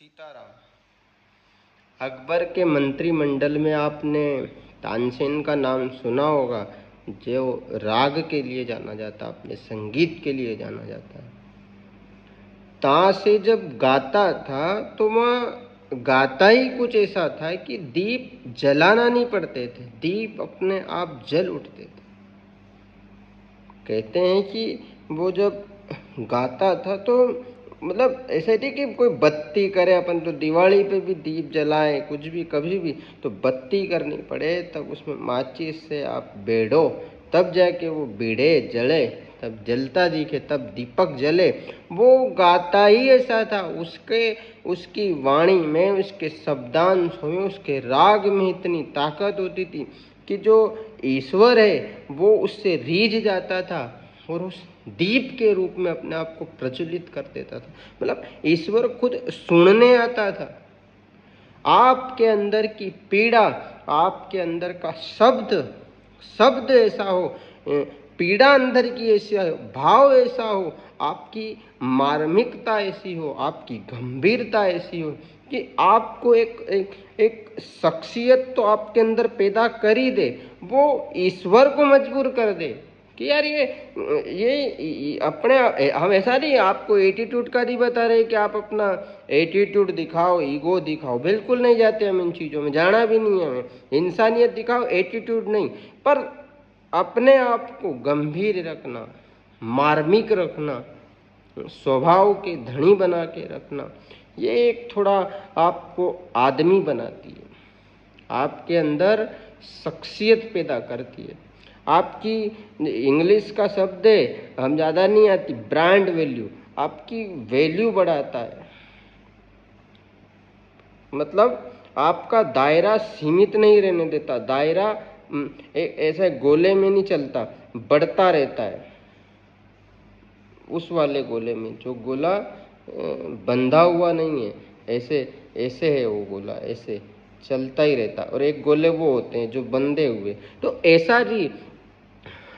सीताराम। अकबर के मंत्रिमंडल में आपने तानसेन का नाम सुना होगा, जो राग के लिए जाना जाता, अपने संगीत के लिए जाना जाता है। से जब गाता था तो वह गाता ही कुछ ऐसा था कि दीप जलाना नहीं पड़ते थे, दीप अपने आप जल उठते थे। कहते हैं कि वो जब गाता था तो मतलब ऐसे नहीं कि कोई बत्ती करे, अपन तो दिवाली पे भी दीप जलाए, कुछ भी कभी भी तो बत्ती करनी पड़े, तब उसमें माचिस से आप बेड़ो, तब जाके वो बीड़े जले, तब जलता दिखे, तब दीपक जले। वो गाता ही ऐसा था, उसकी वाणी में, उसके शब्दांशों में, उसके राग में इतनी ताकत होती थी कि जो ईश्वर है वो उससे रीझ जाता था और उस दीप के रूप में अपने आप को प्रज्वलित कर देता था। मतलब ईश्वर खुद सुनने आता था। आपके अंदर की पीड़ा, आपके अंदर का शब्द ऐसा हो, पीड़ा अंदर की ऐसी हो, भाव ऐसा हो, आपकी मार्मिकता ऐसी हो, आपकी गंभीरता ऐसी हो कि आपको एक शख्सियत तो आपके अंदर पैदा कर ही दे, वो ईश्वर को मजबूर कर दे कि यार ये अपने, हम ऐसा नहीं आपको एटीट्यूड का नहीं बता रहे कि आप अपना एटीट्यूड दिखाओ, ईगो दिखाओ, बिल्कुल नहीं जाते हम इन चीज़ों में, जाना भी नहीं है हमें। इंसानियत दिखाओ, एटीट्यूड नहीं, पर अपने आप को गंभीर रखना, मार्मिक रखना, स्वभाव के धनी बना के रखना, ये एक थोड़ा आपको आदमी बनाती है, आपके अंदर शख्सियत पैदा करती है। आपकी इंग्लिश का शब्द है, हम ज़्यादा नहीं आती, ब्रांड वैल्यू, आपकी वैल्यू बढ़ाता है। मतलब आपका दायरा सीमित नहीं रहने देता, दायरा ऐसे गोले में नहीं चलता, बढ़ता रहता है। उस वाले गोले में, जो गोला बंधा हुआ नहीं है, ऐसे है वो गोला, ऐसे चलता ही रहता। और एक गोले वो होते हैं जो बंधे हुए। तो ऐसा ही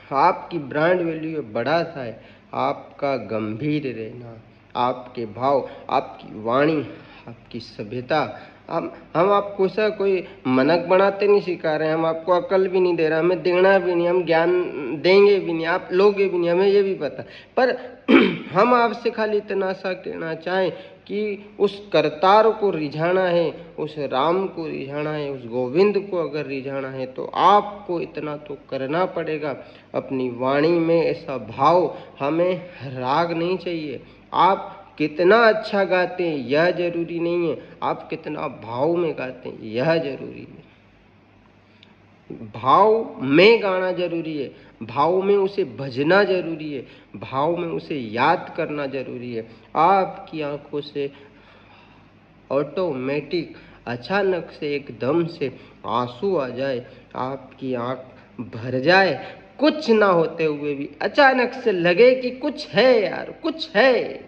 आपकी ब्रांड वैल्यू बड़ा सा है, आपका गंभीर रहना, आपके भाव, आपकी वाणी, आपकी सभ्यता। हम आपको ऐसा कोई मनक बनाते नहीं सिखा रहे हैं, हम आपको अकल भी नहीं दे रहे, हमें देना भी नहीं, हम ज्ञान देंगे भी नहीं, आप लोगे भी नहीं, हमें ये भी पता। पर हम आपसे खाली इतना सा कहना चाहें कि उस करतार को रिझाना है, उस राम को रिझाना है, उस गोविंद को अगर रिझाना है तो आपको इतना तो करना पड़ेगा। अपनी वाणी में ऐसा भाव, हमें राग नहीं चाहिए। आप कितना अच्छा गाते हैं यह जरूरी नहीं है, आप कितना भाव में गाते हैं यह जरूरी है। भाव में गाना जरूरी है, भाव में उसे भजना जरूरी है, भाव में उसे याद करना जरूरी है। आपकी आंखों से ऑटोमेटिक अचानक से एकदम से आंसू आ जाए, आपकी आंख भर जाए, कुछ ना होते हुए भी अचानक से लगे कि कुछ है यार, कुछ है,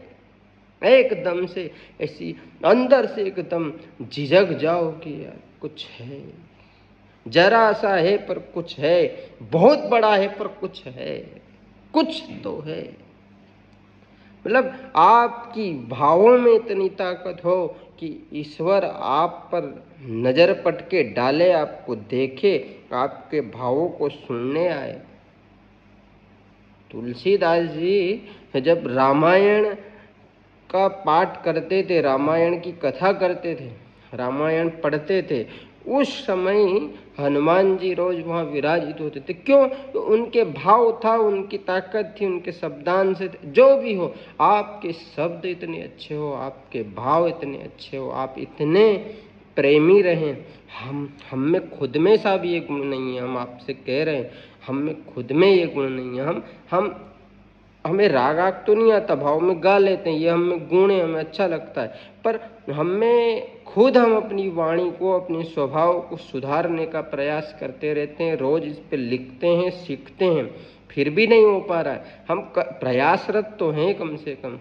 एकदम से ऐसी अंदर से एकदम झिझक जाओ कि यार कुछ है, जरा सा है पर कुछ है, बहुत बड़ा है पर कुछ है, कुछ तो है। मतलब आपकी भावों में इतनी ताकत हो कि ईश्वर आप पर नजर पटके डाले, आपको देखे, आपके भावों को सुनने आए। तुलसीदास जी जब रामायण का पाठ करते थे, रामायण की कथा करते थे, रामायण पढ़ते थे, उस समय हनुमान जी रोज वहाँ विराजित होते थे। क्यों? तो उनके भाव था, उनकी ताकत थी, उनके शब्दांश थे। जो भी हो, आपके शब्द इतने अच्छे हो, आपके भाव इतने अच्छे हो, आप इतने प्रेमी रहें। हम में खुद में सा भी ये गुण नहीं है, हम आपसे कह रहे हैं, हम में खुद में ये गुण नहीं है। हमें राग आग तो नहीं आता, भाव में गा लेते हैं, ये हमें गुण है, हमें अच्छा लगता है, पर हमें खुद, हम अपनी वाणी को, अपने स्वभाव को सुधारने का प्रयास करते रहते हैं, रोज इस पे लिखते हैं, सीखते हैं, फिर भी नहीं हो पा रहा है। हम प्रयासरत तो हैं, कम से कम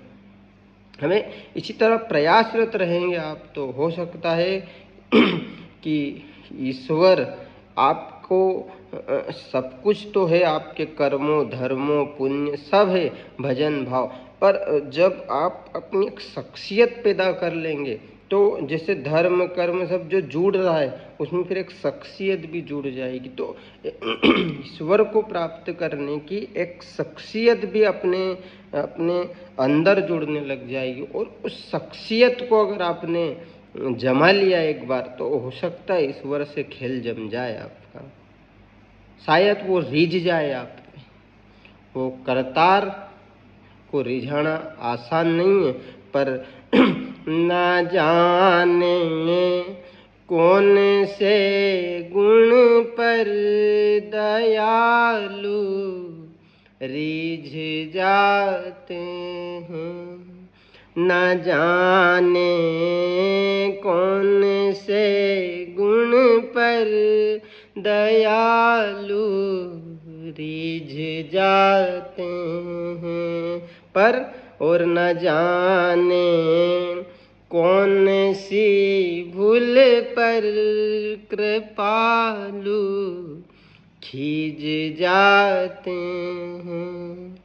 हमें इसी तरह प्रयासरत रहेंगे आप तो हो सकता है कि ईश्वर आपको सब कुछ तो है, आपके कर्मों, धर्मों, पुण्य सब है, भजन भाव, पर जब आप अपनी एक शख्सियत पैदा कर लेंगे तो जैसे धर्म कर्म सब जो जुड़ रहा है उसमें फिर एक शख्सियत भी जुड़ जाएगी। तो ईश्वर को प्राप्त करने की एक शख्सियत भी अपने अपने अंदर जुड़ने लग जाएगी। और उस शख्सियत को अगर आपने जमा लिया एक बार तो हो सकता है ईश्वर से खेल जम जाए आपका, शायद वो रिझ जाए आप पे। वो करतार को रिझाना आसान नहीं है, पर ना जाने कौन से गुण पर दयालु रिझ जाते हैं, न जाने कौन से गुण पर दयालु रिझ जाते हैं, पर और न जाने कौन सी भूल पर कृपालु खींच जाते हैं,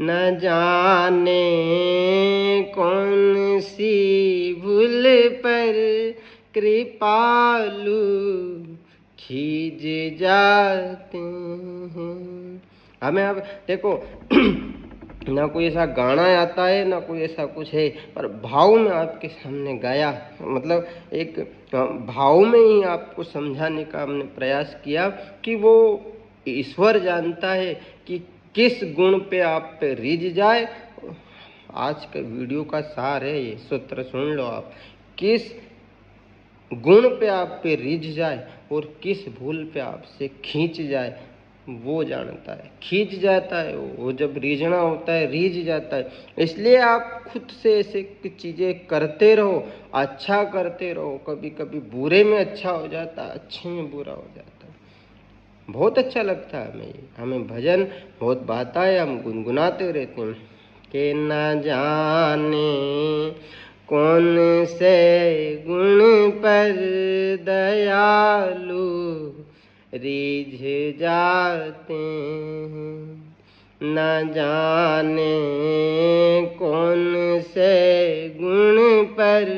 न जाने कौन सी भूल पर कृपालु खींच जाते हैं। हमें अब देखो ना कोई ऐसा गाना आता है ना कोई ऐसा कुछ है, पर भाव में आपके सामने गाया, मतलब एक भाव में ही आपको समझाने का हमने प्रयास किया कि वो ईश्वर जानता है कि किस गुण पे आप पे रिझ जाए। आज के वीडियो का सार है ये, सूत्र सुन लो आप, किस गुण पे आप पे रिझ जाए और किस भूल पे आपसे खींच जाए वो जानता है। खींच जाता है वो जब रिझना होता है रिझ जाता है। इसलिए आप खुद से ऐसे चीज़ें करते रहो, अच्छा करते रहो। कभी कभी बुरे में अच्छा हो जाता है, अच्छे में बुरा हो जाता है। बहुत अच्छा लगता है हमें ये, हमें भजन बहुत भाता है, हम गुनगुनाते रहते हैं कि न जाने कौन से गुण पर दयालु रिझ जाते हैं, न जाने कौन से गुण पर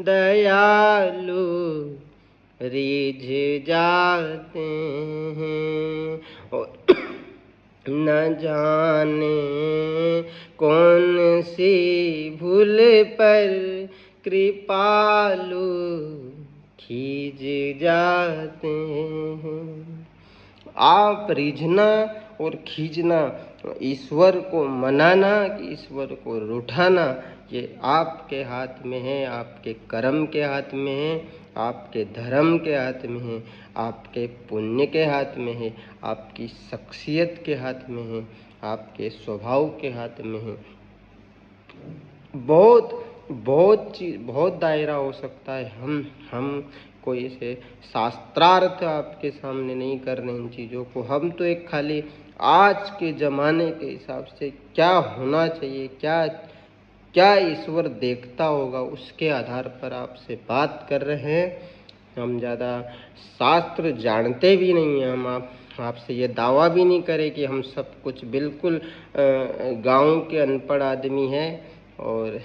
दयालु रिझ जाते हैं, और न जाने कौन सी भूल पर कृपालु खींच जाते हैं। आप रिझना और खींचना, ईश्वर को मनाना कि ईश्वर को रूठाना, ये आपके हाथ में है, आपके कर्म के हाथ में है, आपके धर्म के हाथ में है, आपके पुण्य के हाथ में है, आपकी शख्सियत के हाथ में है, आपके स्वभाव के हाथ में है। बहुत दायरा हो सकता है। हम कोई ऐसे शास्त्रार्थ आपके सामने नहीं कर रहे इन चीज़ों को। हम तो एक खाली आज के ज़माने के हिसाब से क्या होना चाहिए, क्या ईश्वर देखता होगा, उसके आधार पर आपसे बात कर रहे हैं। हम ज़्यादा शास्त्र जानते भी नहीं हैं। हम आपसे ये दावा भी नहीं करें कि हम सब कुछ बिल्कुल गांव के अनपढ़ आदमी हैं और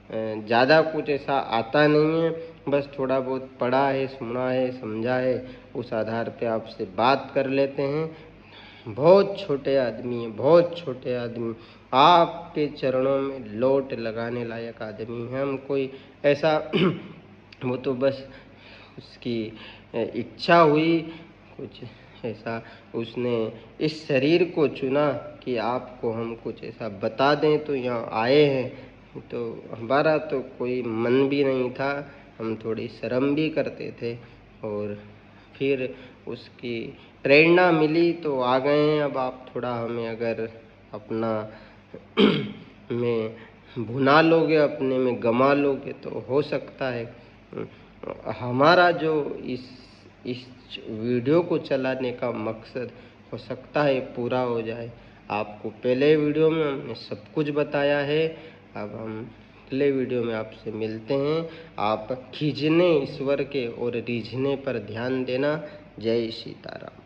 ज़्यादा कुछ ऐसा आता नहीं है, बस थोड़ा बहुत पढ़ा है, सुना है, समझा है, उस आधार पे आपसे बात कर लेते हैं। बहुत छोटे आदमी हैं, बहुत छोटे आदमी, आपके चरणों में लोट लगाने लायक आदमी हैं हम। कोई ऐसा वो तो बस उसकी इच्छा हुई, कुछ ऐसा उसने इस शरीर को चुना कि आपको हम कुछ ऐसा बता दें तो यहाँ आए हैं। तो हमारा तो कोई मन भी नहीं था, हम थोड़ी शर्म भी करते थे, और फिर उसकी प्रेरणा मिली तो आ गए हैं। अब आप थोड़ा हमें अगर अपना में भुना लोगे, अपने में गमा लोगे, तो हो सकता है हमारा जो इस वीडियो को चलाने का मकसद हो सकता है पूरा हो जाए। आपको पहले वीडियो में हमने सब कुछ बताया है, अब हम अगले वीडियो में आपसे मिलते हैं। आप खींचने ईश्वर के और रिझने पर ध्यान देना। जय सीताराम।